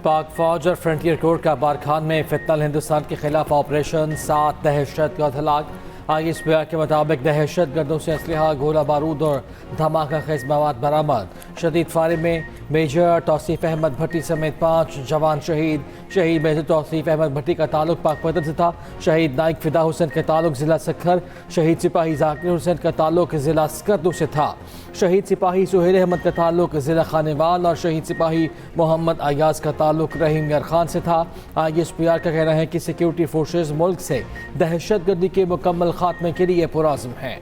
पाक फौज और फ्रंटियर कोर का बारखान में फितनल हिंदुस्तान के खिलाफ ऑपरेशन, 7 दहशतगर्द हलाक। ISPR के मुताबिक दहशत गर्दों से असलहा, गोला बारूद और धमाका खेज मवाद बरामद। शदीद फायरिंग में मेजर तौसीफ अहमद भट्टी समेत 5 जवान शहीद। शहीद मेजर तौसीफ अहमद भट्टी का ताल्लुक पाकपतन से था। शहीद नाइक फिदा हुसैन का ताल्लुक जिला सखर। शहीद सिपाही जाकिर हुसैन का ताल्लुक जिला स्कर्दू से था। शहीद सिपाही सुहेल अहमद का ताल्लुक जिला खानेवाल और शहीद सिपाही मोहम्मद अयाज का ताल्लुक रहीम यार खान से था। ISPR का कहना है कि सिक्योरिटी फोर्सेज मुल्क से दहशतगर्दी के मुकम्मल खात्मे के लिए पुरआज़्म हैं।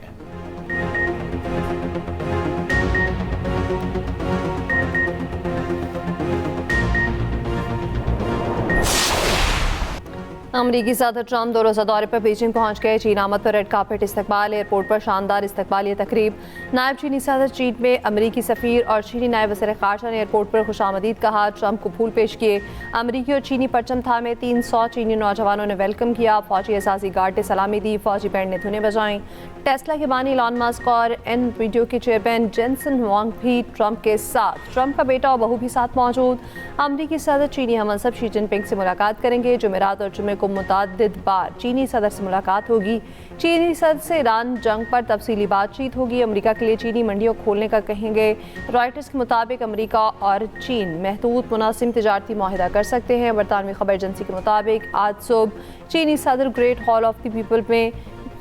अमरीकी सदर ट्रंप 2 रोज़ा दौरे पर बीजिंग पहुंच गए। चीन आमद पर रेड कार्पेट इस्तकबाल, एयरपोर्ट पर शानदार इस्तकबालिया तकरीब। नायब चीनी सदर चीन में अमरीकी सफ़ीर और चीनी नायब वज़ीर ख़ारजा ने एयरपोर्ट पर खुशामदीद कहा। ट्रंप को फूल पेश किए। अमरीकी और चीनी परचम थामे 300 चीनी नौजवानों ने वेलकम किया। फौजी एहसासी गार्ड ने सलामी दी। फौजी बैंड ने धुनें बजाईं। टेस्ला के बानी इलॉन मस्क और एनवीडिया के चेयरमैन जेनसन हुआंग भी ट्रंप के साथ। ट्रंप का बेटा और बहू भी साथ मौजूद। अमरीकी सदर चीनी हमसब शी जिनपिंग से मुलाकात करेंगे। जुमेरात और जुमे को मुतअद्दिद बार चीनी सदर से मुलाकात होगी। चीनी सदर से ईरान जंग पर तफसीली बातचीत होगी। अमेरिका के लिए चीनी मंडियों खोलने का कहेंगे। रॉयटर्स के मुताबिक अमेरिका और चीन महदूद मुनासिब तिजारती मुआहिदा कर सकते हैं। बरतानवी खबर एजेंसी के मुताबिक आज सुबह चीनी सदर great hall of the people में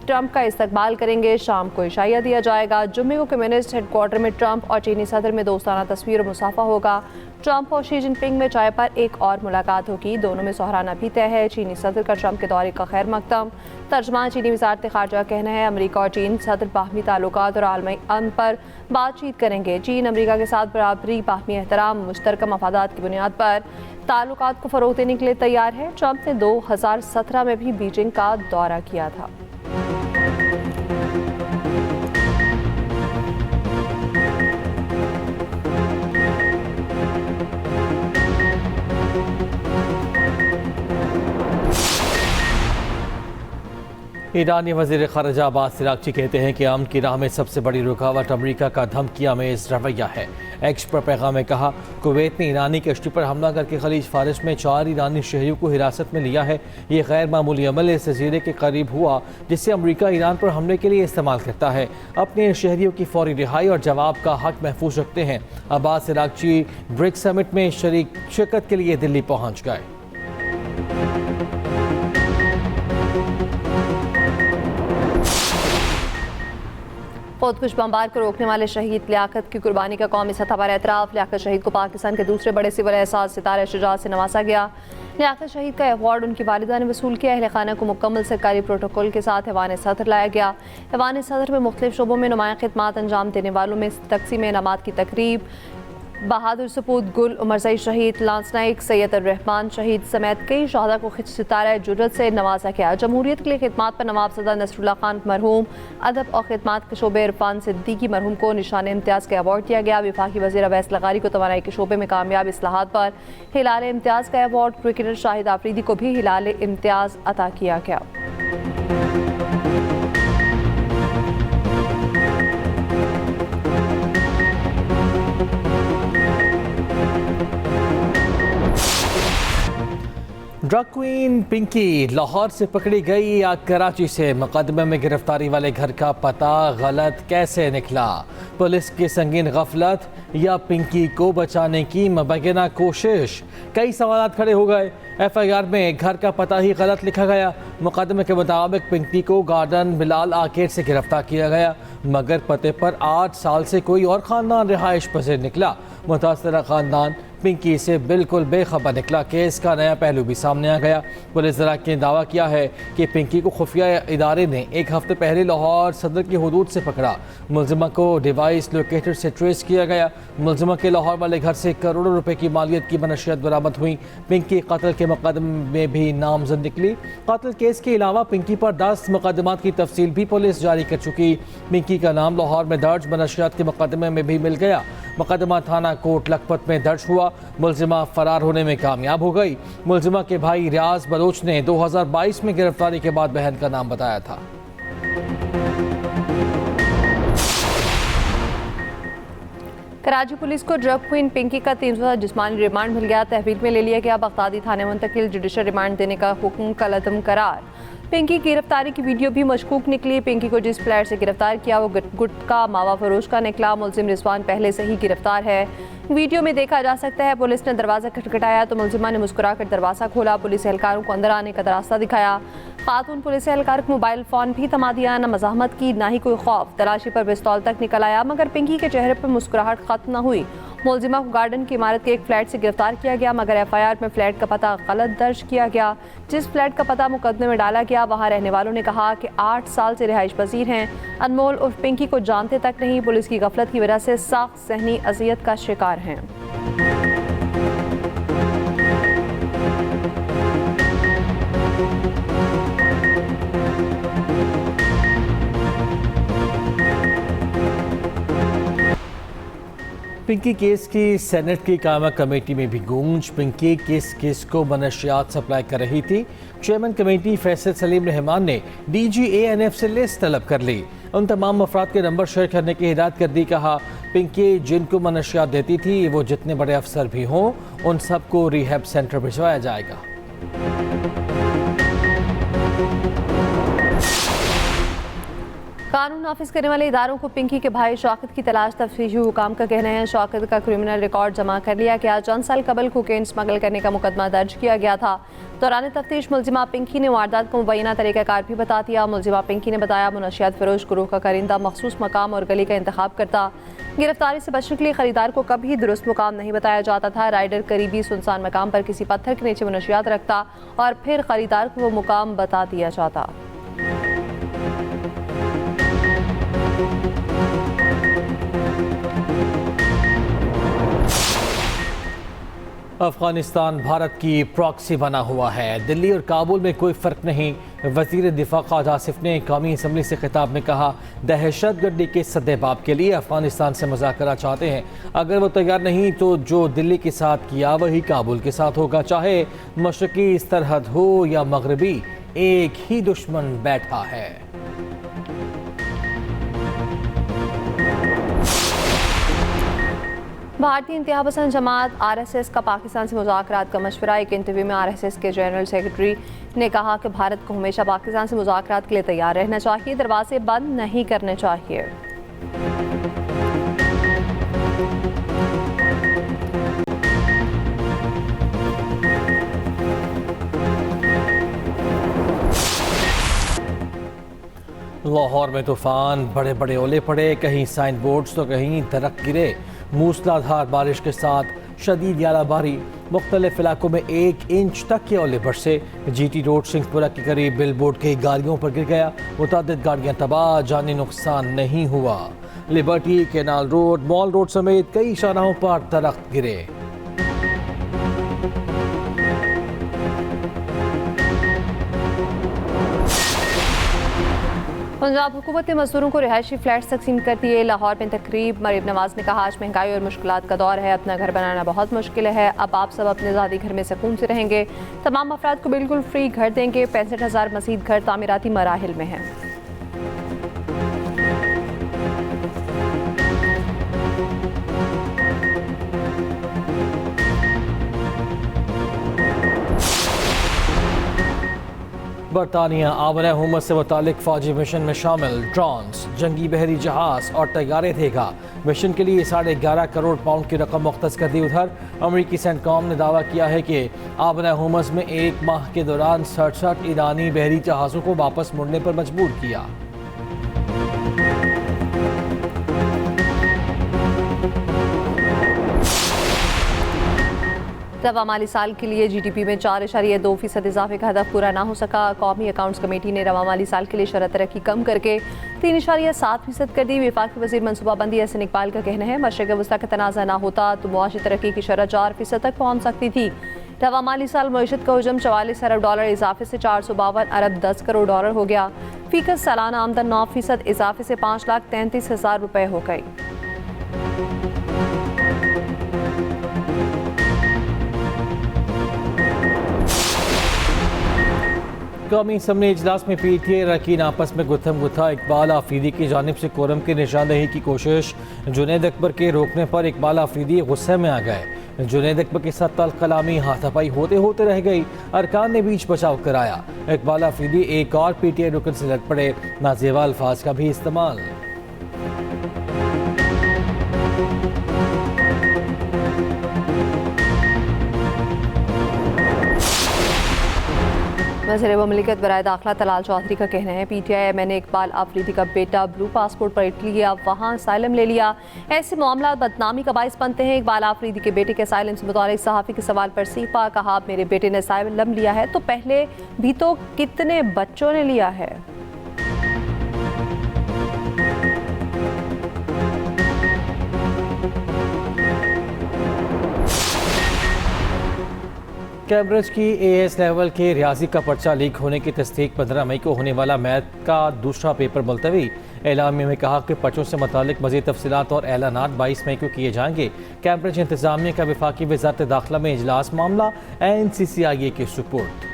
ट्रंप का इस्तकबाल करेंगे। शाम को इशाया दिया जाएगा। जुम्मे को कम्युनिस्ट हेडक्वार्टर में ट्रंप और चीनी सदर में दोस्ताना तस्वीर और मुसाफा होगा। ट्रंप और शी जिनपिंग में चाय पर एक और मुलाकात होगी। दोनों में सोहराना भी तय है। चीनी सदर का ट्रंप के दौरे का खैर मकदम। तर्जमान चीनी वज़ारत ख़ारजा का कहना है अमेरिका और चीन सदर बाहमी ताल्लुकात और आलमी अमन पर बातचीत करेंगे। चीन अमेरिका के साथ बराबरी, बाहमी एहतराम, मुश्तरका मफादात की बुनियाद पर ताल्लुकात को फ़रोग़ देने के लिए तैयार है। ट्रंप ने 2017 में भी बीजिंग का दौरा किया था। ईरानी वज़ीर ख़ारजा अब्बास अराग़ची कहते हैं कि अमन की राह में सबसे बड़ी रुकावट अमरीका का धमकियामेज़ रवैया है। एक्स पर पैगाम में कहा, कुवैत ने ईरानी कश्ती पर हमला करके खलीज फारिस में 4 ईरानी शहरियों को हिरासत में लिया है। ये गैर मामूली अमल इस जजीरे के करीब हुआ जिससे अमरीका ईरान पर हमले के लिए इस्तेमाल करता है। अपने शहरियों की फौरी रिहाई और जवाब का हक महफूज रखते हैं। अब्बास अराग़ची ब्रिक्स समिट में शिरकत के लिए दिल्ली पहुँच गए। खुदकुश बमबार को रोकने वाले शहीद लियाकत की कुर्बानी का कौमी सतह पर एतराफ़। लियाकत शहीद को पाकिस्तान के दूसरे बड़े सिविल एहसास सितारे शुजाअत से नवाजा गया। लियाकत शहीद का अवार्ड उनकी वालिदा ने वसूल किया। अहल खाना को मुकम्मल सरकारी प्रोटोकॉल के साथ ऐवान सदर लाया गया। ऐवान सदर में मुख्तलिफ शोबों में नुमाया खिदमात अंजाम देने वालों में तकसीम इनामात की तकरीब, बहादुर सपूत गुल उमरजई शहीद, लांस नाइक, सैयद रहमान शहीद समेत कई शहदा को सितारा जुर्रत से नवाजा गया। जमहूरियत के लिए खिदमात पर नवाबज़दा नसरुल्लाह खान मरहूम, अदब और खिदमात के शोबे इरफान सिद्दीकी मरहूम को निशान इम्तियाज़ का अवार्ड दिया गया। वफाकी वज़ीर अवैस लगारी को तवानाई के शोबे में कामयाब इस्लाहात पर हिलाल इम्तियाज़ का अवार्ड। क्रिकेटर शाहिद आफरीदी को भी हिलाल इम्तियाज़ अता किया गया। ड्रग क्वीन पिंकी लाहौर से पकड़ी गई या कराची से? मुकदमे में गिरफ्तारी वाले घर का पता गलत कैसे निकला? पुलिस की संगीन गफलत या पिंकी को बचाने की मुबैना कोशिश? कई सवाल खड़े हो गए। FIR में घर का पता ही गलत लिखा गया। मुकदमे के मुताबिक पिंकी को गार्डन बिलाल आर्केड से गिरफ्तार किया गया, मगर पते पर 8 साल से कोई और ख़ानदान रिहाइश पजीर निकला। मुतासरा ख़ानदान पिंकी से बिल्कुल बेखबर निकला। केस का नया पहलू भी सामने आ गया। पुलिस ज़राक़ ने दावा किया है कि पिंकी को खुफिया इदारे ने 1 हफ्ते पहले लाहौर सदर की हदूद से पकड़ा। मुलजिमा को डिवाइस लोकेटर से ट्रेस किया गया। मुलजिमा के लाहौर वाले घर से करोड़ों रुपए की मालियत की मनशियात बरामद हुई। पिंकी कत्ल के मुकदमे में भी नामजद निकली। कत्ल केस के अलावा पिंकी पर 10 मुकदमात की तफसील भी पुलिस जारी कर चुकी। पिंकी का नाम लाहौर में दर्ज मनशियात के मुकदमे में भी मिल गया। मुकदमा थाना कोट लखपत में दर्ज हुआ। मुलजिमा फरार होने में कामयाब हो गई। मुलजिमा के भाई रियाज बलोच ने 2022 में गिरफ्तारी के बाद बहन का नाम बताया था। कराची पुलिस को ड्रग क्वीन पिंकी का 300 जिस्मानी रिमांड मिल गया। तहवील में ले लिया गया। बगदादी थाने मुंतकिल। जुडिशल रिमांड देने का हुक्म कलअदम करार। पिंकी की गिरफ्तारी की वीडियो भी मशकूक निकली। पिंकी को जिस फ्लैट से गिरफ्तार किया वो गुटका मावा फरोश का निकला। मुलजिम रिजवान पहले से ही गिरफ्तार है। वीडियो में देखा जा सकता है पुलिस ने दरवाज़ा खटखटाया तो मुलजिमा ने मुस्कुराकर दरवाज़ा खोला। पुलिस एहलकारों को अंदर आने का रास्ता दिखाया। खातून पुलिस एहलकार को मोबाइल फ़ोन भी थमा दिया। न मज़ाहमत की ना ही कोई खौफ। तलाशी पर पिस्तौल तक निकल आया मगर पिंकी के चेहरे पर मुस्कुराहट खत्म न हुई। मुलजिमा को गार्डन की इमारत के एक फ्लैट से गिरफ्तार किया गया मगर FIR में फ्लैट का पता गलत दर्ज किया गया। जिस फ्लैट का पता मुकदमे में डाला गया वहाँ रहने वालों ने कहा कि 8 साल से रिहाइश पजीर हैं। अनमोल उर्फ पिंकी को जानते तक नहीं। पुलिस की गफलत की वजह से सख्त सहनी अजियत का शिकार हैं। पिंकी केस की सेनेट की कायमा कमेटी में भी गूंज। पिंकी किस केस को मनशियात सप्लाई कर रही थी। चेयरमैन कमेटी फैसल सलीम रहमान ने DG ANF से लिस्ट तलब कर ली। उन तमाम अफराद के नंबर शेयर करने की हिदायत कर दी। कहा पिंकी जिनको मनशियात देती थी वो जितने बड़े अफसर भी हों उन सबको रिहैब सेंटर भिजवाया जाएगा। कानून नाफिज करने वाले इदारों को पिंकी के भाई शौकत की तलाश। तफ्तीशी हुकाम का कहना है शौकत का क्रिमिनल रिकॉर्ड जमा कर लिया गया। चंद साल कबल कोकेन स्मगल करने का मुकदमा दर्ज किया गया था। दौरान तफ्तीश मुलजिमा पिंकी ने वारदात को मुबैना तरीक़ाकार भी बता दिया। मुलजिमा पिंकी ने बताया मुनशियात फरोश गुरूह का करिंदा मखसूस मकाम और गली का इंतखाब करता। गिरफ्तारी से बचने के लिए खरीदार को कभी दुरुस्त मुकाम नहीं बताया जाता था। राइडर करीबी सुनसान मकाम पर किसी पत्थर के नीचे मुनशियात रखता और फिर खरीदार को वो मुकाम बता दिया जाता। अफगानिस्तान भारत की प्रॉक्सी बना हुआ है। दिल्ली और काबुल में कोई फ़र्क नहीं। वज़ीर दिफा क़ाद आसिफ ने कौमी असम्बली से खिताब में कहा दहशतगर्दी के सद्देबाब के लिए अफगानिस्तान से मुज़ाकरा चाहते हैं। अगर वो तैयार नहीं तो जो दिल्ली के साथ किया वही काबुल के साथ होगा। चाहे मशरक़ी सरहद हो या मगरबी, एक ही दुश्मन बैठा है। भारतीय इंतहा पसंद जमात RSS का पाकिस्तान से मुज़ाकरात का मशवरा। एक इंटरव्यू में RSS के जनरल सेक्रेटरी ने कहा कि भारत को हमेशा पाकिस्तान से मुज़ाकरात के लिए तैयार रहना चाहिए। दरवाजे बंद नहीं करने चाहिए। लाहौर में तूफान, बड़े बड़े ओले पड़े। कहीं साइन बोर्ड्स तो कहीं दरख्त गिरे। मूसलाधार बारिश के साथ शदीद यालाबारी। मुख्तलिफ इलाकों में 1 इंच तक के ओले बरसे। GT रोड सिंहपुरा के करीब बिल बोर्ड कई गाड़ियों पर गिर गया। मुतादिद गाड़ियां तबाह, जानी नुकसान नहीं हुआ। Liberty, canal road, mall road समेत कई शाहराहों पर दरख्त गिरे। पंजाब हुकूमत ने मजदूरों को रिहायशी फ्लैट्स तकसीम कर दिए। लाहौर में तकरीब। मरीम नवाज ने कहा आज महंगाई और मुश्किलात का दौर है। अपना घर बनाना बहुत मुश्किल है। अब आप सब अपने ज़ाती घर में सुकून से रहेंगे। तमाम अफराद को बिल्कुल फ्री घर देंगे। 65,000 मज़ीद घर तामीराती मराहिल में हैं। बरतानिया आबरा हुकूमत से मुतालिक फौजी मिशन में शामिल। ड्रोन्स, जंगी बहरी जहाज और तैयारे देगा। मिशन के लिए 11.5 करोड़ पाउंड की रकम मुख्तस कर दी। उधर अमरीकी सेंटकॉम ने दावा किया है कि आबरा हुकूमत में 1 माह के दौरान 67 ईरानी बहरी जहाज़ों को वापस मुड़ने पर मजबूर किया। रवा माली साल के लिए GDP में 4.2% इजाफे का हदफ पूरा ना हो सका। कौमी अकाउंट्स कमेटी ने रवा माली साल के लिए शरह तरक्की कम करके 3.7% कर दी। वफाकी वज़ीर मनसूबाबंदी एहसन इकबाल का कहना है मशरक़ वस्ता का तनाज़ा ना होता तो मुआशी तरक्की की शरह 4% तक पहुँच सकती थी। रवा माली साल मईशत का हजम $44 अरब इजाफे से $452 अरब 10 करोड़ हो गया। फीकस सालाना आमदन 9% इजाफे से 5,33,000 रुपये हो गई। कौमी असम्बली इजलास में PTI अरकान आपस में गुत्थम गुत्था। इकबाल आफरीदी की जानिब से कोरम की निशानदेही की कोशिश। जुनैद अकबर के रोकने पर इकबाल आफरीदी गुस्से में आ गए। जुनैद अकबर के साथ तल्ख कलामी हाथापाई होते होते रह गई। अरकान ने बीच बचाव कराया। इकबाल आफरीदी एक और PTI रुकन से लड़ पड़े। नाजेबा अल्फाज का भी इस्तेमाल। वज़ीर ममलिकत बराए दाखिला तलाल चौधरी का कहना है PTI मैंने इकबाल आफरीदी का बेटा ब्लू पासपोर्ट पर इटली गया, वहाँ असाइलम ले लिया। ऐसे मामला बदनामी का बाइस बनते हैं। इकबाल आफरीदी के बेटे के असाइलम से मुताल्लिक सहाफ़ी के सवाल पर सीपा कहा, मेरे बेटे ने असाइलम लिया है तो पहले भी तो कितने बच्चों ने लिया है। कैम्ब्रिज की AS लेवल के रियाजी का पर्चा लीक होने की तस्दीक 15 मई को होने वाला मैथ का दूसरा पेपर मुलतवी। एलान में कहा कि पर्चों से मुतालिक मज़ीद तफसीलात और ऐलानात 22 मई को किए जाएंगे। कैम्ब्रिज इंतजामिया का वफाकी वज़ारत दाखिला में इजलास, मामला NCCIA के सुपुर्द।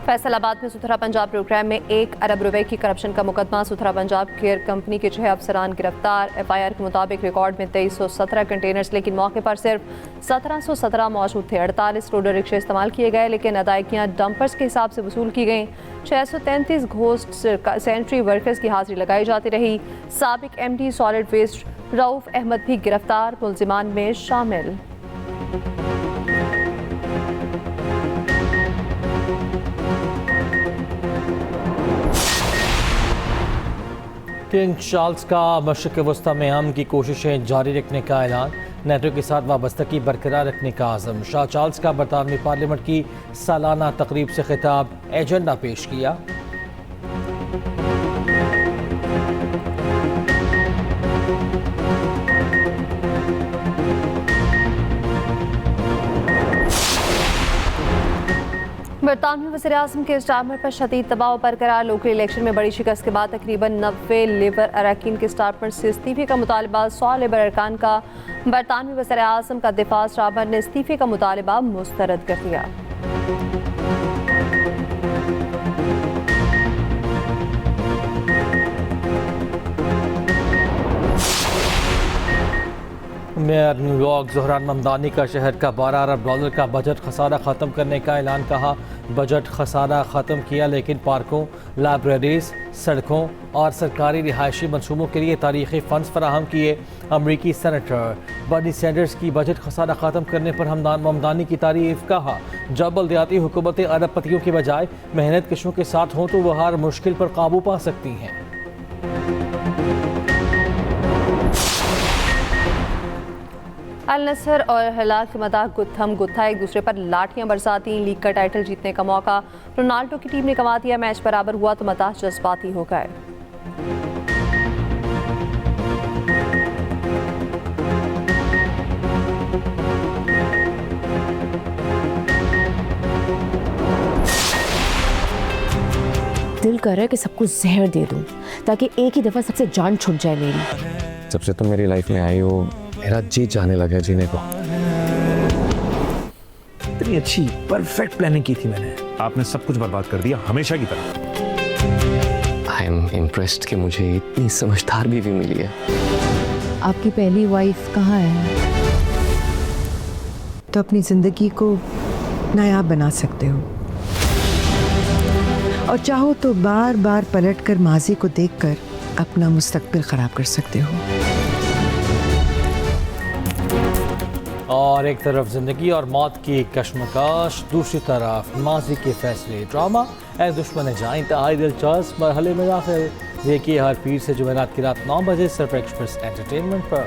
फैसलाबाद में सुथरा पंजाब प्रोग्राम में 1 अरब रुपए की करप्शन का मुकदमा। सुथरा पंजाब केयर कंपनी के 6 अफसरान गिरफ्तार। FIR के मुताबिक रिकॉर्ड में 2317 कंटेनर्स, लेकिन मौके पर सिर्फ 1717 मौजूद थे। 48 रोडर रिक्शे इस्तेमाल किए गए, लेकिन अदायगियाँ डंपर्स के हिसाब से वसूल की गई। 633 घोस्ट सेंट्री वर्कर्स की हाजिरी लगाई जाती रही। साबिक MD solid waste Rauf Ahmed भी गिरफ्तार, मुलजिमान में शामिल। किंग चार्ल्स का मशरिक़ वस्ता में अमन की कोशिशें जारी रखने का ऐलान। नेटो के साथ वाबस्तगी बरकरार रखने का आज़म। शाह चार्ल्स का बरतानवी पार्लियामेंट की सालाना तकरीब से खिताब, एजेंडा पेश किया। बरतानवी वज़ीर-ए-आज़म के स्टार्मर पर शदीद दबाव बरकरार। लोकल इलेक्शन में बड़ी शिकस्त के बाद तकरीबन 90 लेबर अरकान के स्टार्मर से इस्तीफे का मुतालबा। 100 लेबर अरकान का बरतानवी वज़ीर-ए-आज़म का दिफा। स्टार्मर ने इस्तीफे का मुतालबा मुस्तरद कर दिया। मेयर न्यूयॉर्क ज़हरान ममदानी का शहर का 12 अरब डॉलर का बजट खसारा ख़त्म करने का ऐलान। कहा, बजट खसारा ख़त्म किया, लेकिन पार्कों, लाइब्रेरीज, सड़कों और सरकारी रिहायशी मनसूबों के लिए तारीख़ी फ़ंड्स फराहम किए। अमरीकी सेनेटर बर्नी सैंडर्स की बजट खसारा ख़त्म करने पर ममदानी की तारीफ़। कहा, जब बल्दियाती हुकूमतें अरबपतियों के बजाय मेहनत कशों के साथ हों तो वह हर मुश्किल पर काबू पा सकती हैं। अल नसर और हिलाल के मदाह गुत्थम गुत्था, एक दूसरे पर लाठियां बरसाती। लीग का टाइटल जीतने का मौका रोनाल्डो की टीम ने गंवा दिया। मैच बराबर हुआ तो मदाह जज्बाती हो गए। दिल कर रहा है कि सबको जहर दे दूं ताकि एक ही दफा सबसे जान छूट जाए मेरी। जब से तुम मेरी लाइफ में आई हो मेरा जी जाने लगा जीने को। इतनी अच्छी परफेक्ट प्लानिंग की थी मैंने, आपने सब कुछ बर्बाद कर दिया, हमेशा की तरह। आई एम इम्प्रेस्ड कि मुझे इतनी समझदार बीवी मिली है। आपकी पहली वाइफ कहाँ है? तो अपनी जिंदगी को नायाब बना सकते हो, और चाहो तो बार बार पलटकर माजी को देखकर अपना मुस्तकबिल खराब कर सकते हो। और एक तरफ जिंदगी और मौत की कश्मकश, दूसरी तरफ माजी के फैसले, ड्रामा ए दुश्मन जहाँ इंतहाई दिलचस्प मरहले में दाखिल। देखिए हर पीर से जुमेरात की रात 9 बजे सिर्फ एक्सप्रेस एंटरटेनमेंट पर।